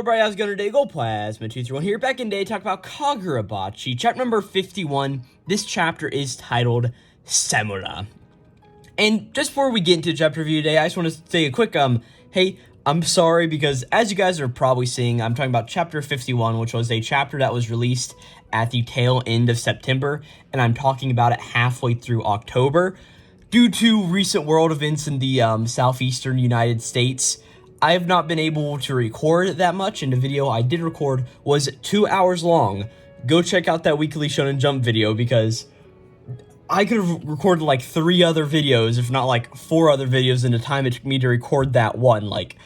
everybody, how's it going today? Glowplasma 231 here, back in day, talk about Kagurabachi, chapter number 51. This chapter is titled Samura. And just before we get into the chapter review today, I just want to say a quick, hey, I'm sorry because as you guys are probably seeing, I'm talking about chapter 51, which was a chapter that was released at the tail end of September, and I'm talking about it halfway through October. Due to recent world events in the southeastern United States, I have not been able to record that much, and the video I did record was 2 hours long. Go check out that weekly Shonen Jump video, because I could have recorded like 3 other videos, if not like 4 other videos, in the time it took me to record that one. Like,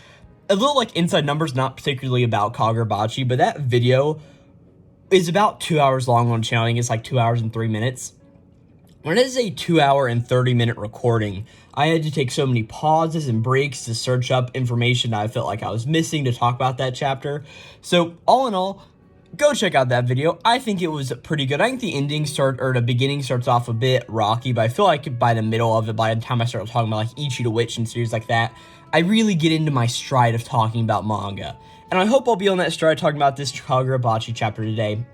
a little like inside numbers, not particularly about Kagurabachi, but that video is about 2 hours long on the channel. I think it's like 2 hours and 3 minutes. When it is a 2 hour and 30-minute recording, I had to take so many pauses and breaks to search up information I felt like I was missing to talk about that chapter. So, all in all, go check out that video. I think it was pretty good. I think the beginning starts off a bit rocky, but I feel like by the middle of it, by the time I start talking about like Ichi the Witch and series like that, I really get into my stride of talking about manga. And I hope I'll be on that stride talking about this Kagurabachi chapter today.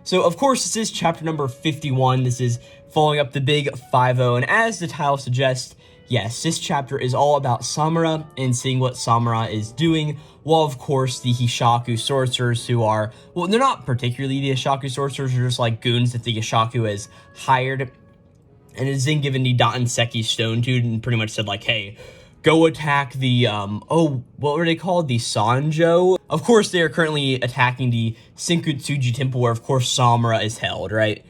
So, of course, this is chapter number 51. This is following up the big 5-0, and as the title suggests, yes, this chapter is all about Samura and seeing what Samura is doing, while, of course, the Hishaku sorcerers who are, well, they're not particularly the Hishaku sorcerers, they're just like goons that the Hishaku has hired, and is then given the Dattenseki stone to, and pretty much said, like, hey, go attack the, what were they called? The Sanjo? Of course, they are currently attacking the Senkutusji temple, where, of course, Samura is held, right?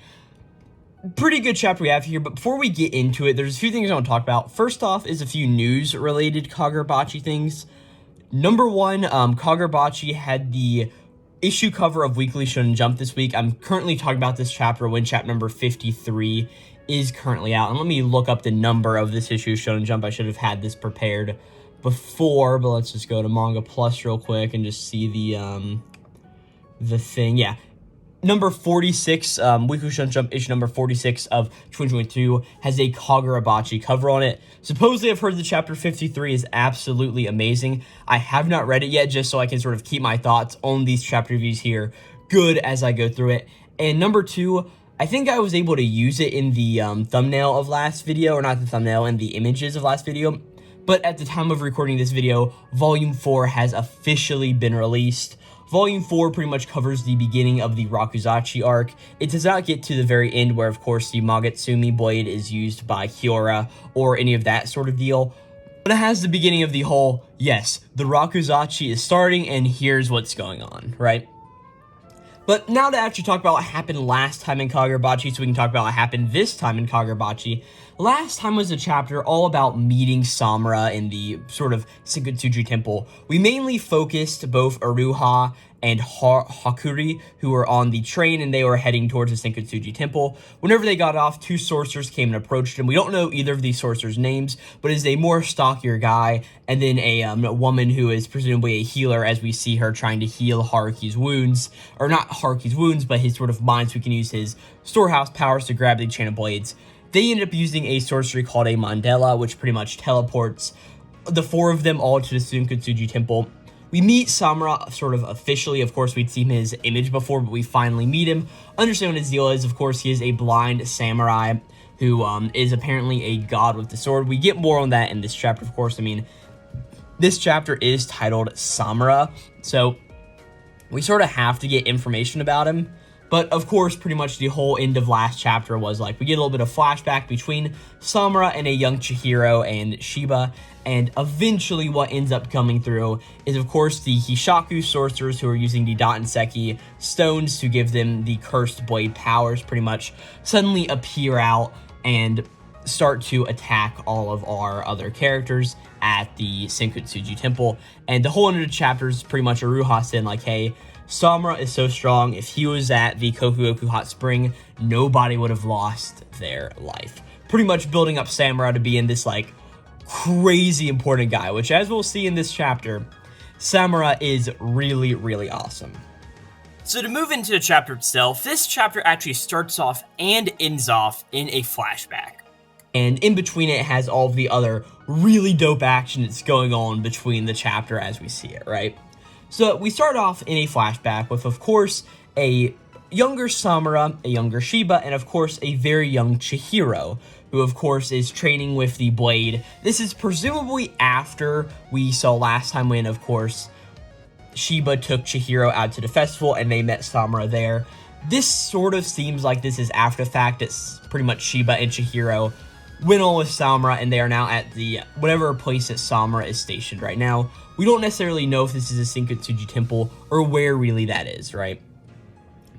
Pretty good chapter we have here, but before we get into it, there's a few things I want to talk about. First off is a few news-related Kagurabachi things. Number one, Kagurabachi had the issue cover of Weekly Shonen Jump this week. I'm currently talking about this chapter when chapter number 53 is currently out. And let me look up the number of this issue of Shonen Jump. I should have had this prepared before, but let's just go to Manga Plus real quick and just see the thing. Yeah. Number 46, Weekly Shonen Jump issue number 46 of 2022 has a Kagurabachi cover on it. Supposedly, I've heard the chapter 53 is absolutely amazing. I have not read it yet, just so I can sort of keep my thoughts on these chapter reviews here good as I go through it. And number 2, I think I was able to use it in the thumbnail of last video, or not the thumbnail, in the images of last video. But at the time of recording this video, Volume 4 has officially been released. Volume 4 pretty much covers the beginning of the Rakuzachi arc. It does not get to the very end where, of course, the Magatsumi blade is used by Hyora or any of that sort of deal. But it has the beginning of the whole, yes, the Rakuzachi is starting and here's what's going on, right? But now to actually talk about what happened last time in Kagurabachi, so we can talk about what happened this time in Kagurabachi. Last time was a chapter all about meeting Samura in the sort of Senkutusji temple. We mainly focused both Aruha and Hakuri, who were on the train, and they were heading towards the Senkutusji temple. Whenever they got off, 2 sorcerers came and approached them. We don't know either of these sorcerers' names, but is a more stockier guy, and then a woman who is presumably a healer, as we see her trying to heal Haruki's wounds, or not Haruki's wounds, but his sort of mind, so he can use his storehouse powers to grab the chain of blades. They ended up using a sorcery called a Mandala, which pretty much teleports the 4 of them all to the Senkutusji temple. We meet Samura sort of officially. Of course, we'd seen his image before, but we finally meet him. Understand what his deal is. Of course, he is a blind samurai who is apparently a god with the sword. We get more on that in this chapter, of course. I mean, this chapter is titled Samura, so we sort of have to get information about him. But, of course, pretty much the whole end of last chapter was, like, we get a little bit of flashback between Samura and a young Chihiro and Shiba, and eventually what ends up coming through is, of course, the Hishaku sorcerers who are using the Dattenseki stones to give them the cursed blade powers, pretty much suddenly appear out and start to attack all of our other characters at the Senkutusji temple. And the whole end of the chapter is pretty much Aruha saying, like, hey, Samura is so strong, if he was at the Kokugoku Hot Spring, nobody would have lost their life. Pretty much building up Samura to be in this, like, crazy important guy, which, as we'll see in this chapter, Samura is really, really awesome. So to move into the chapter itself, this chapter actually starts off and ends off in a flashback. And in between it has all of the other really dope action that's going on between the chapter as we see it, right? So we start off in a flashback with, of course, a younger Samura, a younger Shiba, and of course a very young Chihiro, who of course is training with the blade. This is presumably after we saw last time when, of course, Shiba took Chihiro out to the festival and they met Samura there. This sort of seems like this is after the fact. It's pretty much Shiba and Chihiro went on with Samura, and they are now at the whatever place that Samura is stationed right now. We don't necessarily know if this is a Senkutusji temple or where really that is, right?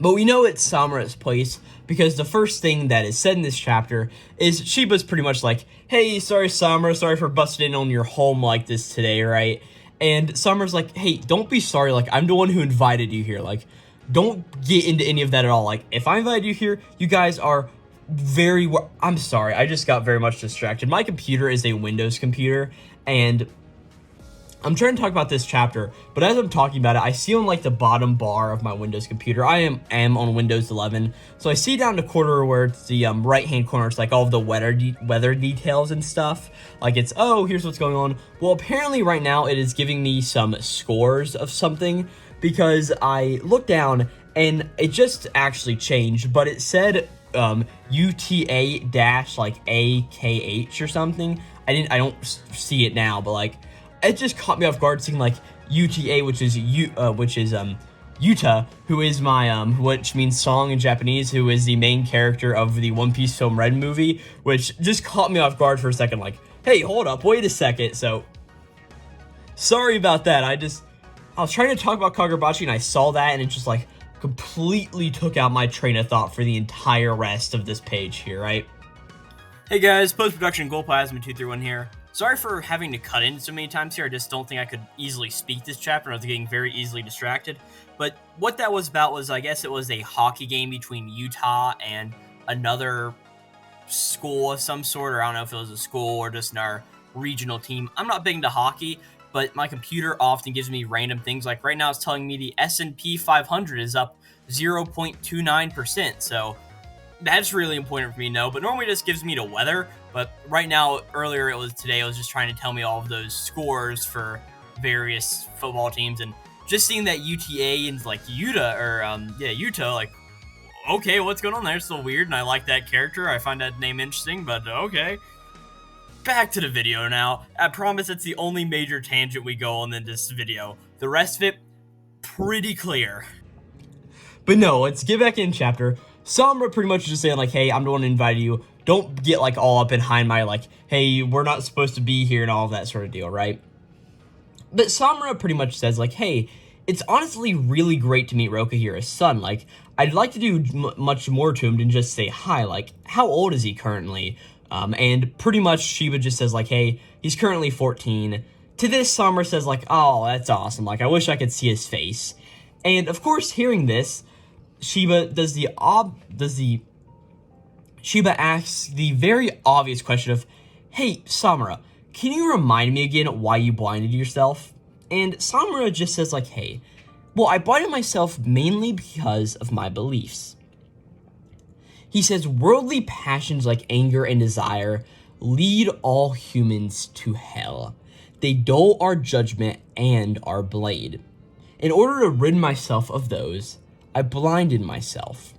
But we know it's Samura's place because the first thing that is said in this chapter is Shiba's pretty much like, hey, sorry Samura, sorry for busting in on your home like this today, right? And Samura's like, hey, don't be sorry, like, I'm the one who invited you here, like, don't get into any of that at all. Like, if I invited you here, you guys are I'm sorry, I just got very much distracted. My computer is a Windows computer, and I'm trying to talk about this chapter, but as I'm talking about it, I see on like the bottom bar of my Windows computer, I am on Windows 11, so I see down the corner where it's the right-hand corner, it's like all of the weather details and stuff. Like it's, oh, here's what's going on. Well, apparently right now it is giving me some scores of something, because I looked down and it just actually changed, but it said UTA dash like AKH or something. I don't see it now, but like it just caught me off guard seeing like UTA, which is Yuta, who is my which means song in Japanese, who is the main character of the One Piece Film Red movie, which just caught me off guard for a second. Like, hey, hold up, wait a second. So sorry about that. I was trying to talk about Kagurabachi and I saw that and it just like completely took out my train of thought for the entire rest of this page here, right? Hey guys, post-production Glowplasma 231 here. Sorry for having to cut in so many times here. I just don't think I could easily speak this chapter. I was getting very easily distracted. But what that was about was, I guess it was a hockey game between Utah and another school of some sort, or I don't know if it was a school or just our regional team. I'm not big into hockey, but my computer often gives me random things. Like right now it's telling me the S&P 500 is up 0.29%. So that's really important for me to know. But normally it just gives me the weather. But right now, today, it was just trying to tell me all of those scores for various football teams. And just seeing that UTA and like Utah, like, okay, what's going on there? It's still weird. And I like that character. I find that name interesting, but okay. Back to the video now. I promise it's the only major tangent we go on in this video. The rest of it, pretty clear. But no, let's get back in chapter. Samura pretty much just saying like, hey, I'm the one who invited you. Don't get like all up behind my like, hey, we're not supposed to be here and all of that sort of deal, right? But Samura pretty much says like, hey, it's honestly really great to meet Rokuhira's son. Like, I'd like to do much more to him than just say hi. Like, how old is he currently? And pretty much Shiba just says like, hey, he's currently 14. To this, Samura says like, oh, that's awesome. Like, I wish I could see his face. And of course, hearing this, Shiba Shiba asks the very obvious question of, hey, Samura, can you remind me again why you blinded yourself? And Samura just says like, hey, well, I blinded myself mainly because of my beliefs. He says, worldly passions like anger and desire lead all humans to hell. They dull our judgment and our blade. In order to rid myself of those, I blinded myself.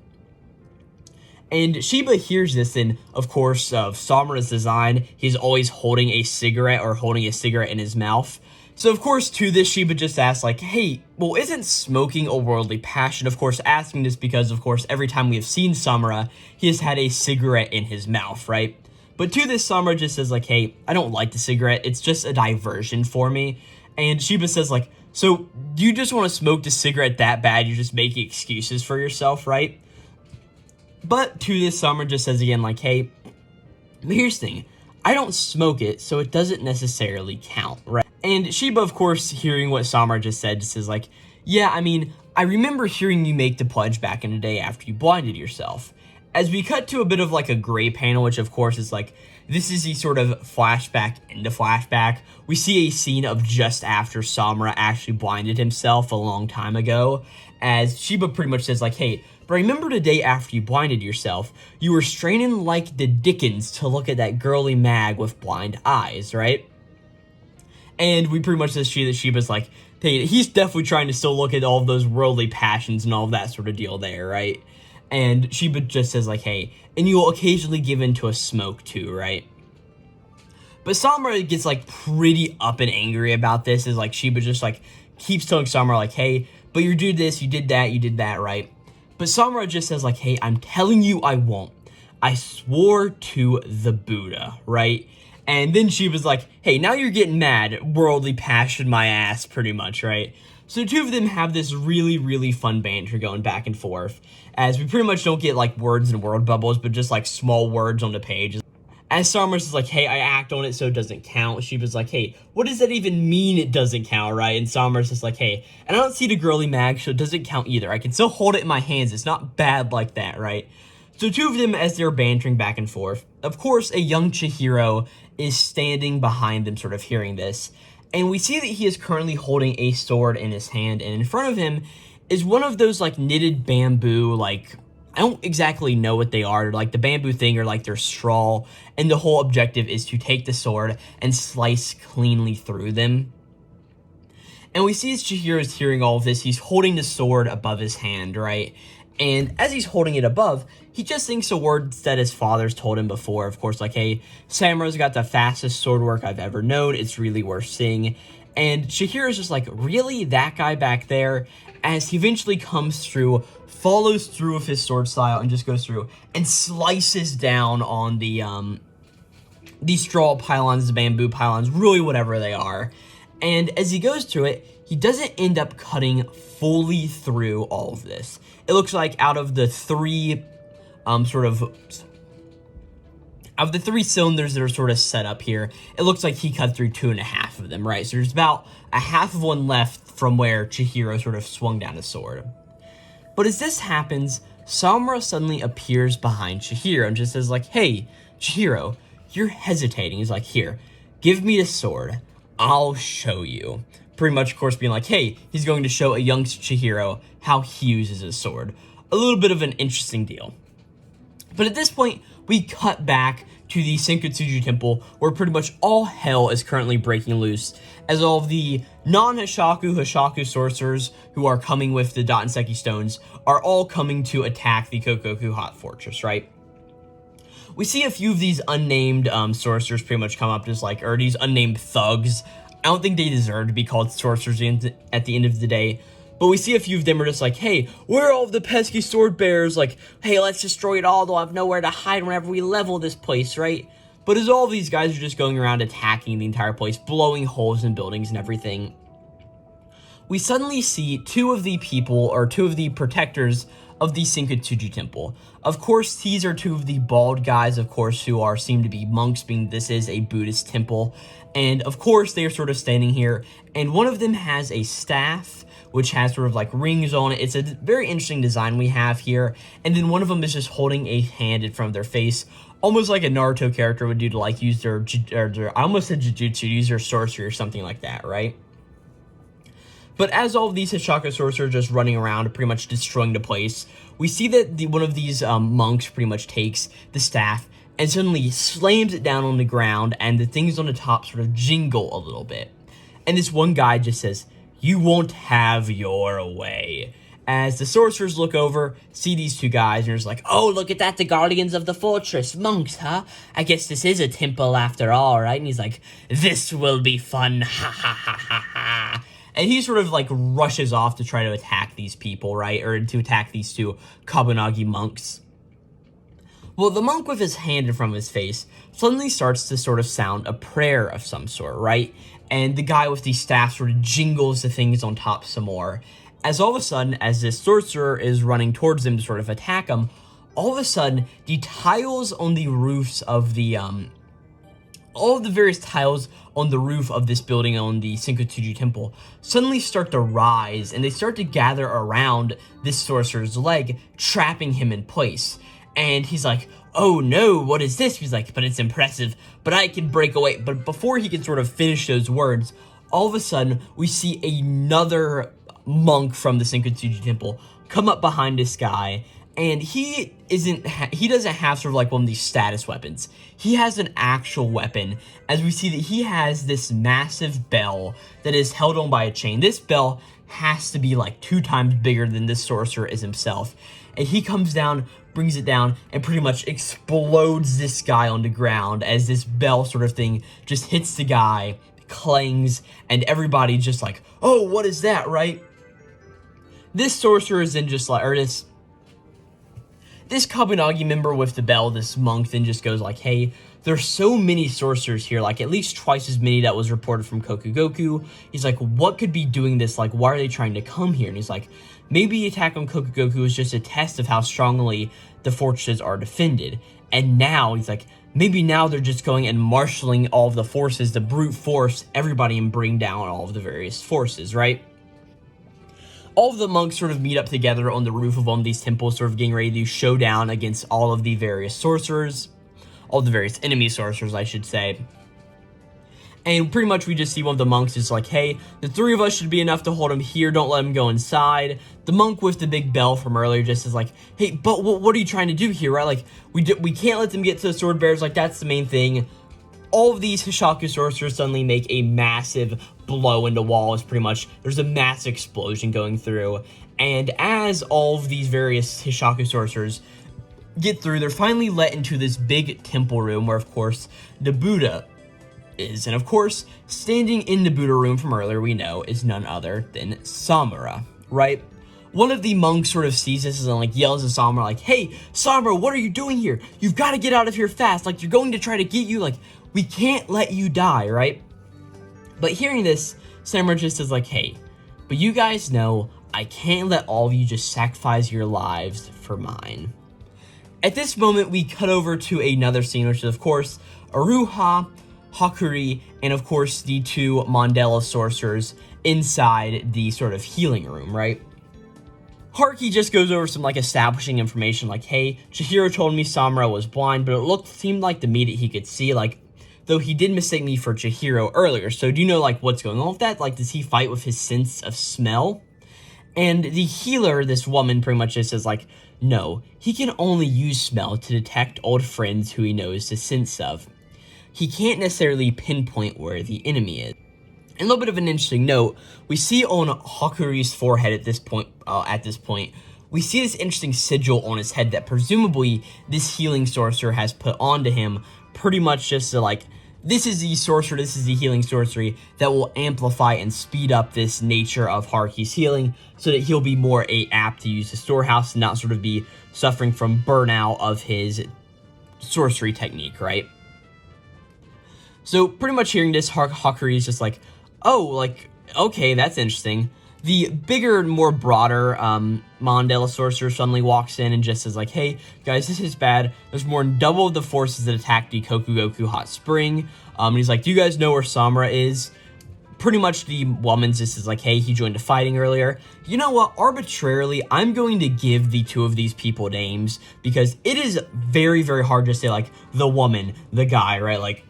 And Shiba hears this, and of course, of Samura's design, he's always holding a cigarette in his mouth. So of course, to this, Shiba just asks like, hey, well, isn't smoking a worldly passion? Of course, asking this because, of course, every time we have seen Samura, he has had a cigarette in his mouth, right? But to this, Samura just says like, hey, I don't like the cigarette. It's just a diversion for me. And Shiba says like, so do you just want to smoke the cigarette that bad? You're just making excuses for yourself, right? But to this, Samura just says again like, hey, but here's the thing. I don't smoke it, so it doesn't necessarily count, right? And Shiba, of course, hearing what Samura just said, just says like, yeah, I mean, I remember hearing you make the pledge back in the day after you blinded yourself. As we cut to a bit of like a gray panel, which of course is like, this is the sort of flashback into flashback. We see a scene of just after Samura actually blinded himself a long time ago, as Shiba pretty much says like, hey, but remember the day after you blinded yourself, you were straining like the Dickens to look at that girly mag with blind eyes, right? And we pretty much see that Shiba's like, he's definitely trying to still look at all of those worldly passions and all of that sort of deal there, right? And Sheba just says, like, hey, and you'll occasionally give in to a smoke too, right? But Samura gets, like, pretty up and angry about this, as, like, Sheba just, like, keeps telling Samura, like, hey, but you did this, you did that, right? But Samura just says, like, hey, I'm telling you I won't. I swore to the Buddha, right? And then Sheba's like, hey, now you're getting mad, worldly passion my ass, pretty much, right? So the two of them have this really, really fun banter going back and forth, as we pretty much don't get, like, words and word bubbles, but just, like, small words on the page. As Samura's like, hey, I act on it so it doesn't count. Sheba's like, hey, what does that even mean it doesn't count, right? And Samura's just like, hey, and I don't see the girly mag, so it doesn't count either. I can still hold it in my hands. It's not bad like that, right? So two of them, as they're bantering back and forth, of course, a young Chihiro is standing behind them, sort of hearing this. And we see that he is currently holding a sword in his hand, and in front of him is one of those, like, knitted bamboo, like, I don't exactly know what they are, like the bamboo thing, or like their straw, and the whole objective is to take the sword and slice cleanly through them. And we see as Chihiro is hearing all of this, he's holding the sword above his hand, right? And as he's holding it above, he just thinks the words that his father's told him before, of course, like, hey, Samura's got the fastest sword work I've ever known, it's really worth seeing. And Chihiro's just like, really? That guy back there? As he eventually comes through, follows through with his sword style, and just goes through and slices down on the straw pylons, the bamboo pylons, really whatever they are. And as he goes through it, he doesn't end up cutting fully through all of this. It looks like out of the three cylinders that are sort of set up here, it looks like he cut through 2.5 of them, right? So there's about a half of one left from where Chihiro sort of swung down his sword. But as this happens, Samura suddenly appears behind Chihiro and just says, like, hey, Chihiro, you're hesitating. He's like, here, give me the sword. I'll show you. Pretty much, of course, being like, hey, he's going to show a young Chihiro how he uses his sword. A little bit of an interesting deal. But at this point, we cut back to the Senkutusji temple, where pretty much all hell is currently breaking loose, as all of the non-Hishaku sorcerers who are coming with the Dotenseki stones are all coming to attack the Kokoku Hot Fortress, right? We see a few of these unnamed sorcerers pretty much come up, just like, or these unnamed thugs. I don't think they deserve to be called sorcerers at the end of the day. But we see a few of them are just like, hey, where are all the pesky sword bearers? Like, hey, let's destroy it all. They'll have nowhere to hide whenever we level this place, right? But as all of these guys are just going around attacking the entire place, blowing holes in buildings and everything, we suddenly see two of the protectors of the Senkutusji temple. Of course, these are two of the bald guys, of course, who seem to be monks, being this is a Buddhist temple. And of course, they are sort of standing here, and one of them has a staff, which has sort of like rings on it. It's a very interesting design we have here. And then one of them is just holding a hand in front of their face, almost like a Naruto character would do to like use their I almost said Jujutsu, use their sorcery or something like that, right? But as all of these Hishaku sorcerers are just running around, pretty much destroying the place, we see that one of these monks pretty much takes the staff and suddenly slams it down on the ground, and the things on the top sort of jingle a little bit. And this one guy just says, you won't have your way. As the sorcerers look over, see these two guys, and they're just like, oh, look at that, the guardians of the fortress. Monks, huh? I guess this is a temple after all, right? And he's like, this will be fun, ha ha ha ha ha. And he sort of like rushes off to try to attack these people, right? Or to attack these two Kabunagi monks. Well, the monk with his hand in front of his face suddenly starts to sort of sound a prayer of some sort, right? And the guy with the staff sort of jingles the things on top some more. As all of a sudden, as this sorcerer is running towards him to sort of attack him, all of a sudden, the tiles on the roofs of the, all of the various tiles on the roof of this building on the Senkutusji temple suddenly start to rise, and they start to gather around this sorcerer's leg, trapping him in place. And he's like, oh no, what is this? He's like, but it's impressive, but I can break away. But before he can sort of finish those words, all of a sudden, we see another monk from the Senkutusji temple come up behind this guy, And he doesn't have sort of like one of these status weapons. He has an actual weapon, as we see that he has this massive bell that is held on by a chain. This bell has to be like 2 times bigger than this sorcerer is himself. And he comes down, brings it down, and pretty much explodes this guy on the ground as this bell sort of thing just hits the guy, clangs, and everybody just like, oh, what is that, right? This sorcerer is then just like, or this Kabunagi member with the bell, this monk, then just goes like, hey, there's so many sorcerers here, like at least twice as many that was reported from Kokugoku. He's like, what could be doing this? Like, why are they trying to come here? And he's like, maybe the attack on Kokugoku is just a test of how strongly the fortresses are defended. And now, he's like, maybe now they're just going and marshaling all of the forces, the brute force everybody and bring down all of the various forces, right? All of the monks sort of meet up together on the roof of one of these temples, sort of getting ready to show down against all of the various sorcerers. All the various enemy sorcerers, I should say. And pretty much we just see one of the monks is like, hey, the 3 of us should be enough to hold him here. Don't let him go inside. The monk with the big bell from earlier just is like, hey, but what are you trying to do here, right? Like, we can't let them get to the sword bearers. Like, that's the main thing. All of these Hishaku sorcerers suddenly make a massive blow into walls, pretty much. There's a massive explosion going through. And as all of these various Hishaku sorcerers get through, they're finally let into this big temple room where, of course, the Buddha is. And, of course, standing in the Buddha room from earlier, we know, is none other than Samura, right? One of the monks sort of sees this and, like, yells at Samura, like, hey, Samura, what are you doing here? You've got to get out of here fast. Like, you're going to try to get you. Like, we can't let you die, right? But hearing this, Samura just is like, hey, but you guys know I can't let all of you just sacrifice your lives for mine. At this moment, we cut over to another scene, which is, of course, Aruha, Hakuri, and, of course, the 2 Mandela sorcerers inside the sort of healing room, right? Haruki just goes over some, like, establishing information, like, hey, Chihiro told me Samura was blind, but it seemed like to me that he could see, like, though he did mistake me for Chihiro earlier. So do you know, like, what's going on with that? Like, does he fight with his sense of smell? And the healer, this woman, pretty much just says, like, no, he can only use smell to detect old friends who he knows the sense of. He can't necessarily pinpoint where the enemy is. And a little bit of an interesting note, we see on Hakuri's forehead at this point, we see this interesting sigil on his head that presumably this healing sorcerer has put onto him, pretty much just to, like, this is the sorcerer, this is the healing sorcery that will amplify and speed up this nature of Haruki's healing so that he'll be more apt to use the storehouse and not sort of be suffering from burnout of his sorcery technique, right? So pretty much hearing this, Hakuri is just like, oh, like, okay, that's interesting. The bigger, more broader Mandela sorcerer suddenly walks in and just says like, hey, guys, this is bad. There's more than double of the forces that attacked the Kokugoku Hot Spring. And he's like, do you guys know where Samura is? Pretty much the woman just is like, hey, he joined a fighting earlier. You know what? Arbitrarily, I'm going to give the 2 of these people names because it is very, very hard to say, like, the woman, the guy, right? Like,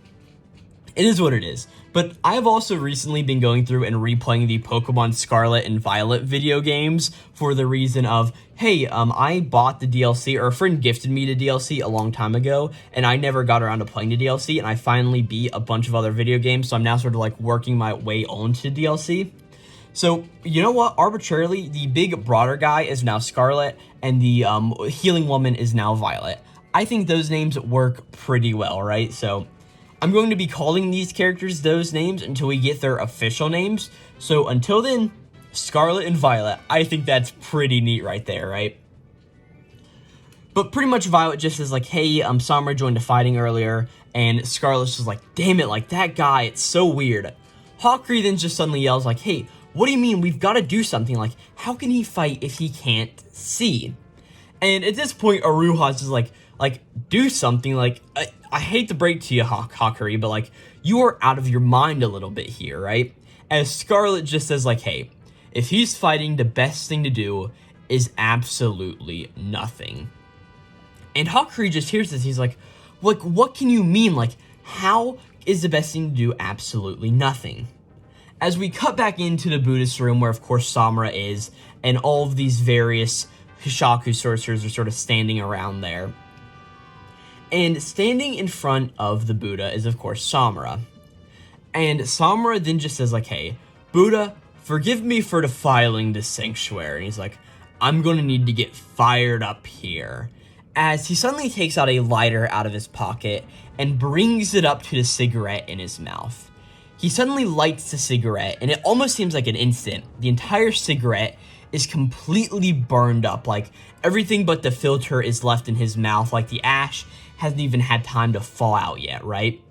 it is what it is. But I've also recently been going through and replaying the Pokemon Scarlet and Violet video games for the reason of, hey, I bought the DLC, or a friend gifted me the DLC a long time ago, and I never got around to playing the DLC, and I finally beat a bunch of other video games, so I'm now sort of like working my way onto DLC. So, you know what? Arbitrarily, the big, broader guy is now Scarlet, and the healing woman is now Violet. I think those names work pretty well, right? So I'm going to be calling these characters those names until we get their official names. So until then, Scarlet and Violet. I think that's pretty neat right there, right? But pretty much Violet just is like, hey, Samura joined a fighting earlier, and Scarlet's just like, damn it, like, that guy, it's so weird. Hakuri then just suddenly yells like, hey, what do you mean? We've got to do something. Like, how can he fight if he can't see? And at this point, Aruha's just like, do something. Like, I hate to break to you, Hakuri, but, like, you are out of your mind a little bit here, right? As Scarlet just says, like, hey, if he's fighting, the best thing to do is absolutely nothing. And Hakuri just hears this. He's like, what can you mean? Like, how is the best thing to do absolutely nothing? As we cut back into the Buddhist room where, of course, Samura is, and all of these various Hishaku sorcerers are sort of standing around there. And standing in front of the Buddha is, of course, Samura. And Samura then just says, like, hey, Buddha, forgive me for defiling this sanctuary. And he's like, I'm going to need to get fired up here. As he suddenly takes out a lighter out of his pocket and brings it up to the cigarette in his mouth. He suddenly lights the cigarette, and it almost seems like an instant. The entire cigarette is completely burned up. Like, everything but the filter is left in his mouth. Like, the ash hasn't even had time to fall out yet, right?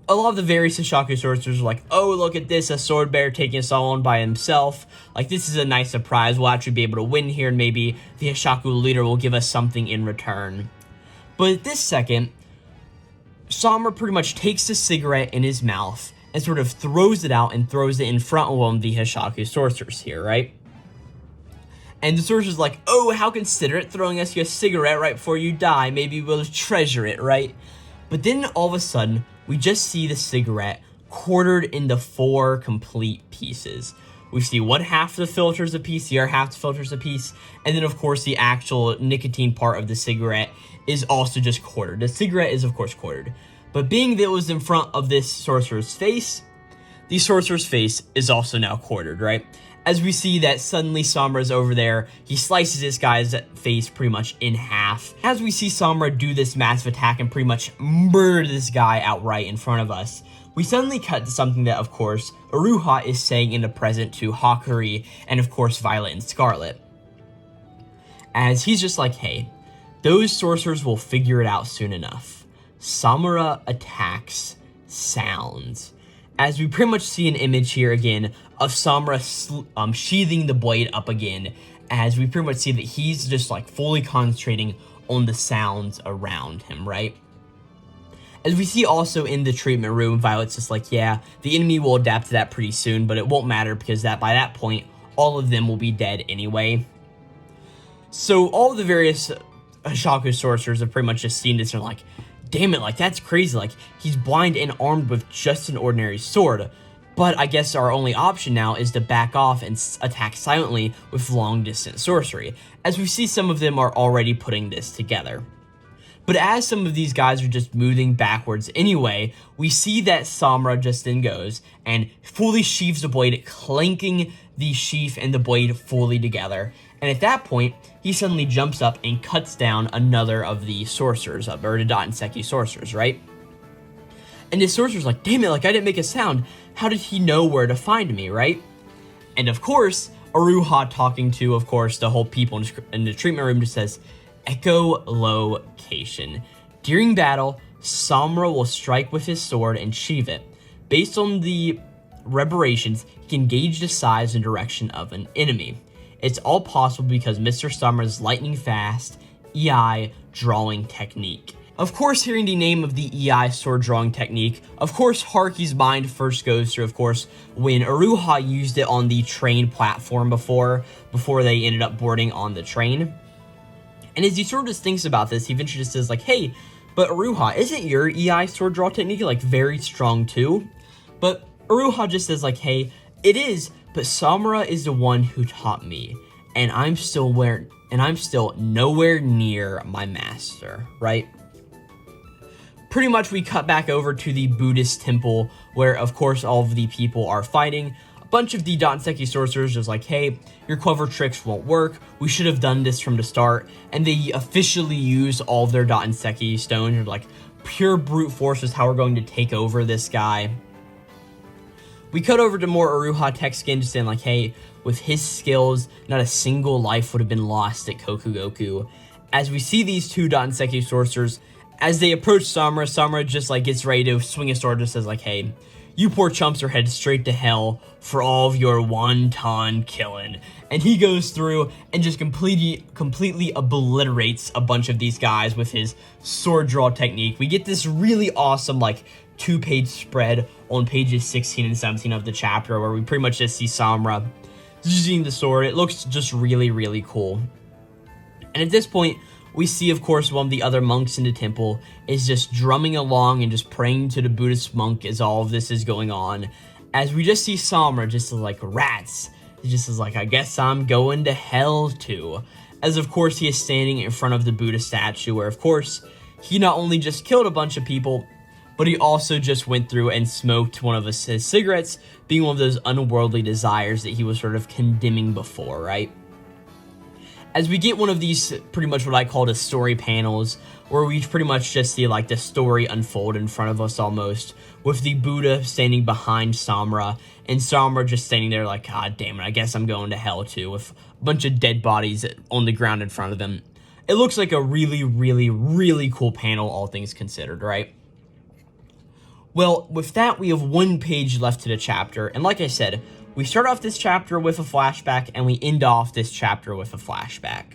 A lot of the various Hishaku sorcerers are like, oh, look at this, a sword bearer taking us all on by himself. Like, this is a nice surprise. We'll actually be able to win here, and maybe the Hishaku leader will give us something in return. But at this second, Samura pretty much takes the cigarette in his mouth and sort of throws it out and throws it in front of one of the Hishaku sorcerers here, right? And the sorcerer's like, oh, how considerate, throwing us your cigarette right before you die. Maybe we'll treasure it, right? But then all of a sudden, we just see the cigarette quartered into 4 complete pieces. We see one half of the filters a piece, the other half the filters a piece, and then of course the actual nicotine part of the cigarette is also just quartered. The cigarette is of course quartered. But being that it was in front of this sorcerer's face, the sorcerer's face is also now quartered, right? As we see that suddenly Samura's over there, he slices this guy's face pretty much in half. As we see Samura do this massive attack and pretty much murder this guy outright in front of us, we suddenly cut to something that, of course, Iruha is saying in the present to Hakuri and, of course, Violet and Scarlet. As he's just like, hey, those sorcerers will figure it out soon enough. Samura Attacks sounds. As we pretty much see an image here again of Samura sheathing the blade up again, as we pretty much see that he's just like fully concentrating on the sounds around him, right? As we see also in the treatment room, Violet's just like, yeah, the enemy will adapt to that pretty soon, but it won't matter because by that point, all of them will be dead anyway. So all of the various Hishaku sorcerers have pretty much just seen this and are like, damn it, like, that's crazy. Like, he's blind and armed with just an ordinary sword. But I guess our only option now is to back off and attack silently with long-distance sorcery, as we see some of them are already putting this together. But as some of these guys are just moving backwards anyway, we see that Samura just then goes and fully sheaves the blade, clanking the sheath and the blade fully together. And at that point, he suddenly jumps up and cuts down another of the sorcerers, or the Dotenseki sorcerers, right? And the sorcerer's like, damn it, like, I didn't make a sound. How did he know where to find me, right? And of course, Iruha, talking to, of course, the whole people in the treatment room, just says, echolocation. During battle, Samura will strike with his sword and sheath it. Based on the reverberations, he can gauge the size and direction of an enemy. It's all possible because Mr. Samura's lightning-fast EI drawing technique. Of course, hearing the name of the EI sword drawing technique, of course, Haruki's mind first goes to, of course, when Iruha used it on the train platform before they ended up boarding on the train. And as he sort of just thinks about this, he eventually just says, like, hey, but Iruha, isn't your EI sword draw technique, like, very strong too? But Iruha just says, like, hey, it is, but Samura is the one who taught me, and I'm still nowhere near my master, right? Pretty much we cut back over to the Buddhist temple, where of course all of the people are fighting. A bunch of the Dotenseki sorcerers just like, hey, your clever tricks won't work, we should have done this from the start, and they officially use all of their Dotenseki stones. They're like, pure brute force is how we're going to take over this guy. We cut over to more Iruha text again, just saying like, hey, with his skills, not a single life would have been lost at Kokugoku. As we see these two Dotenseki sorcerers, as they approach Samura, Samura just like gets ready to swing his sword, just says like, hey, you poor chumps are headed straight to hell for all of your one-ton killing. And he goes through and just completely obliterates a bunch of these guys with his sword draw technique. We get this really awesome like 2-page spread on pages 16 and 17 of the chapter where we pretty much just see Samura using the sword. It looks just really, really cool. And at this point, we see, of course, one of the other monks in the temple is just drumming along and just praying to the Buddhist monk as all of this is going on. As we just see Samura just like, rats, He just is like, I guess I'm going to hell too. As of course he is standing in front of the Buddha statue, where of course he not only just killed a bunch of people, but he also just went through and smoked one of his cigarettes, being one of those unworldly desires that he was sort of condemning before, right? As we get one of these pretty much what I call the story panels, where we pretty much just see like the story unfold in front of us almost, with the Buddha standing behind Samura, and Samura just standing there like, God damn it, I guess I'm going to hell too, with a bunch of dead bodies on the ground in front of them. It looks like a really, really, really cool panel, all things considered, right? Well, with that, we have one page left to the chapter, and like I said, we start off this chapter with a flashback, and we end off this chapter with a flashback.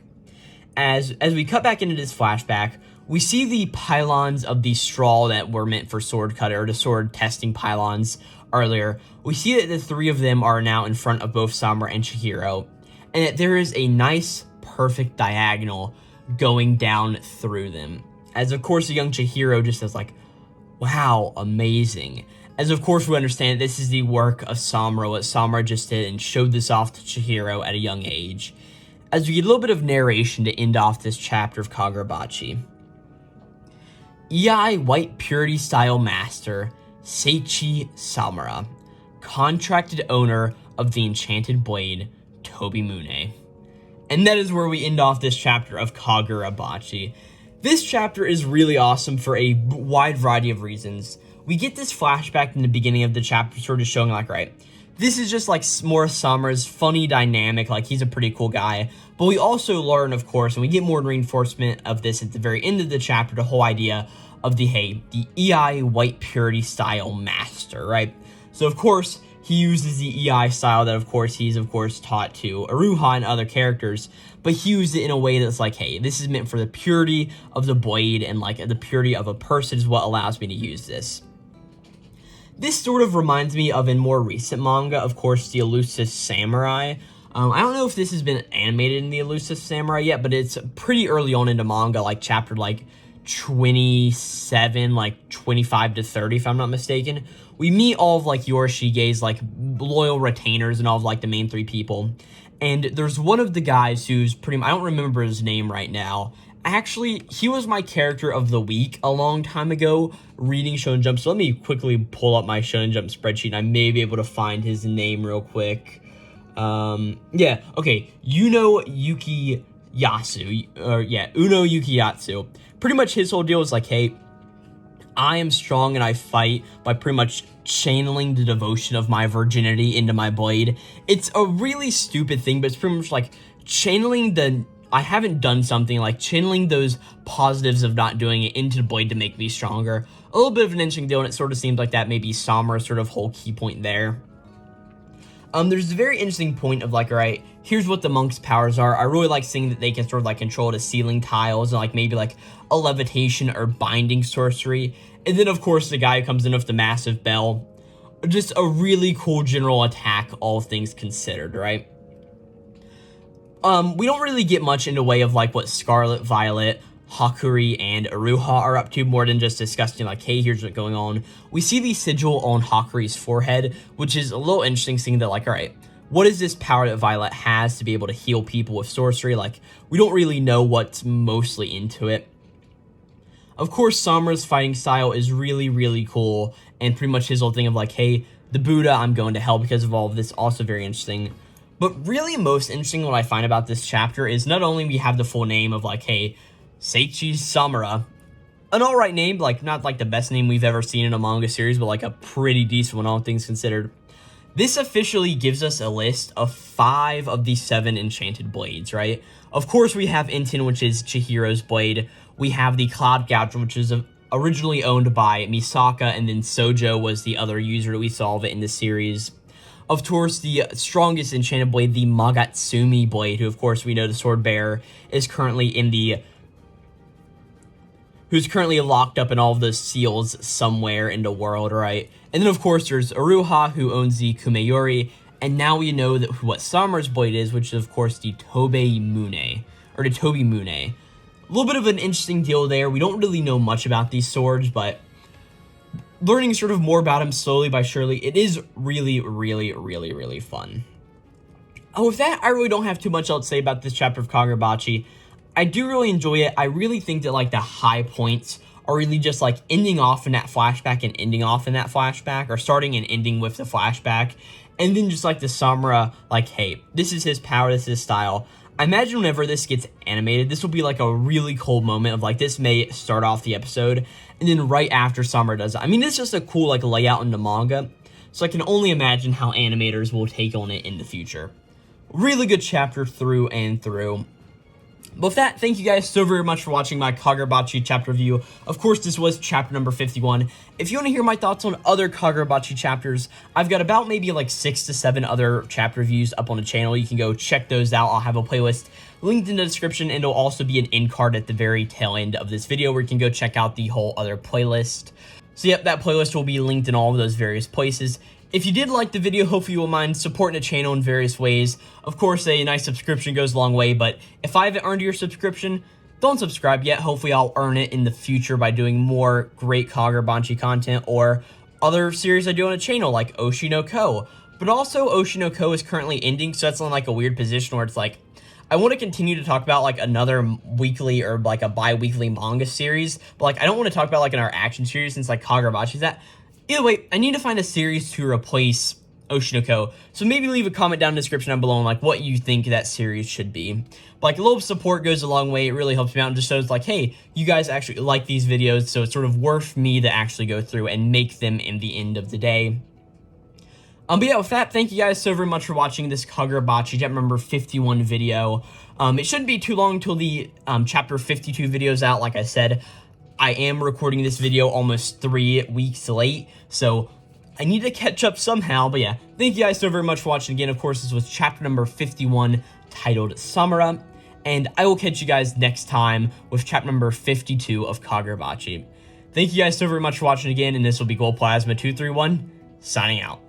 As we cut back into this flashback, we see the pylons of the straw that were meant for sword cutter, or the sword testing pylons earlier. We see that the three of them are now in front of both Samura and Chihiro, and that there is a nice, perfect diagonal going down through them. As of course, the young Chihiro just says like, wow, amazing. As of course we understand this is the work of Samura, what Samura just did and showed this off to Chihiro at a young age. As we get a little bit of narration to end off this chapter of Kagurabachi. EI White Purity Style Master, Seichi Samura, contracted owner of the Enchanted Blade, Tobimune. And that is where we end off this chapter of Kagurabachi. This chapter is really awesome for a wide variety of reasons. We get this flashback in the beginning of the chapter sort of showing like, right, this is just like more Samura's funny dynamic, like he's a pretty cool guy. But we also learn, of course, and we get more reinforcement of this at the very end of the chapter, the whole idea of the EI White Purity Style Master, right? So of course, he uses the EI style that of course he's taught to Iruha and other characters, but he used it in a way that's like, hey, this is meant for the purity of the blade and like the purity of a person is what allows me to use this. This sort of reminds me of, in more recent manga, of course, the Elusive Samurai. I don't know if this has been animated in the Elusive Samurai yet, but it's pretty early on into manga, like chapter like 27, like 25 to 30, if I'm not mistaken. We meet all of like Yoroshige's like loyal retainers and all of like the main three people. And there's one of the guys who's I don't remember his name right now. Actually, he was my character of the week a long time ago reading Shonen Jump. So let me quickly pull up my Shonen Jump spreadsheet and I may be able to find his name real quick. Yeah, okay. Uno Yukiyasu. Uno Yukiyasu. Pretty much his whole deal is like, hey, I am strong and I fight by pretty much channeling the devotion of my virginity into my blade. It's a really stupid thing, but it's pretty much like channeling I haven't done something, like channeling those positives of not doing it into the blade to make me stronger. A little bit of an interesting deal, and it sort of seems like that may be Samura's sort of whole key point there. There's a very interesting point of like, all right, here's what the monk's powers are. I really like seeing that they can sort of like control the ceiling tiles and like maybe like a levitation or binding sorcery. And then of course the guy who comes in with the massive bell. Just a really cool general attack, all things considered, right? We don't really get much in the way of like what Scarlet, Violet, Hakuri, and Iruha are up to, more than just discussing like, hey, here's what's going on. We see the sigil on Hakuri's forehead, which is a little interesting, seeing that like, all right, what is this power that Violet has to be able to heal people with sorcery? Like, we don't really know what's mostly into it. Of course, Samura's fighting style is really, really cool, and pretty much his whole thing of like, hey, the Buddha, I'm going to hell because of all of this, also very interesting. But really most interesting what I find about this chapter is not only we have the full name of like, hey, Seichi Samura, an alright name, like not like the best name we've ever seen in a manga series, but like a pretty decent one, all things considered. This officially gives us a list of 5 of the 7 enchanted blades, right? Of course we have Inten, which is Chihiro's blade. We have the Cloud Gouge, which is originally owned by Misaka, and then Sojo was the other user that we saw of it in the series. Of course, the strongest enchanted blade, the Magatsumi blade, who of course we know the sword bearer is currently who's currently locked up in all of those seals somewhere in the world, right? And then of course there's Iruha, who owns the Kumeyori, and now we know that what Samura's blade is, which is of course the Tobimune. A little bit of an interesting deal there. We don't really know much about these swords, but learning sort of more about him slowly by surely, it is really, really, really, really fun. With that, I really don't have too much else to say about this chapter of Kagurabachi. I do really enjoy it. I really think that, like, the high points are really just, like, ending off in that flashback and ending off in that flashback, or starting and ending with the flashback, and then just, like, the Samura, like, hey, this is his power, this is his style. I imagine whenever this gets animated, this will be, like, a really cool moment of, like, this may start off the episode, and then right after Samura does it. I mean, it's just a cool, like, layout in the manga, so I can only imagine how animators will take on it in the future. Really good chapter through and through. But with that, thank you guys so very much for watching my Kagurabachi chapter review. Of course, this was chapter number 51. If you want to hear my thoughts on other Kagurabachi chapters, I've got about maybe like 6 to 7 other chapter reviews up on the channel. You can go check those out. I'll have a playlist linked in the description, and it'll also be an end card at the very tail end of this video where you can go check out the whole other playlist. So yep, that playlist will be linked in all of those various places. If you did like the video, hopefully you will mind supporting the channel in various ways. Of course, a nice subscription goes a long way, but if I haven't earned your subscription, don't subscribe yet. Hopefully I'll earn it in the future by doing more great Kagurabachi content or other series I do on the channel, like Oshi no Ko. But also, Oshi no Ko is currently ending, so that's in like a weird position where it's like, I want to continue to talk about like another weekly or like a bi-weekly manga series, but like I don't want to talk about like in our action series since like Kagurabachi's that. Either way, I need to find a series to replace Oshi no Ko, so maybe leave a comment down in the description down below on like what you think that series should be. But like a little support goes a long way. It really helps me out and just shows like, hey, you guys actually like these videos, so it's sort of worth me to actually go through and make them in the end of the day. But yeah, with that, thank you guys so very much for watching this Kagurabachi chapter number 51 video. It shouldn't be too long till the chapter 52 video's out. Like I said, I am recording this video almost 3 weeks late, so I need to catch up somehow. But yeah, thank you guys so very much for watching again. Of course, this was chapter number 51, titled Samura, and I will catch you guys next time with chapter number 52 of Kagurabachi. Thank you guys so very much for watching again, and this will be Glowplasma 231, signing out.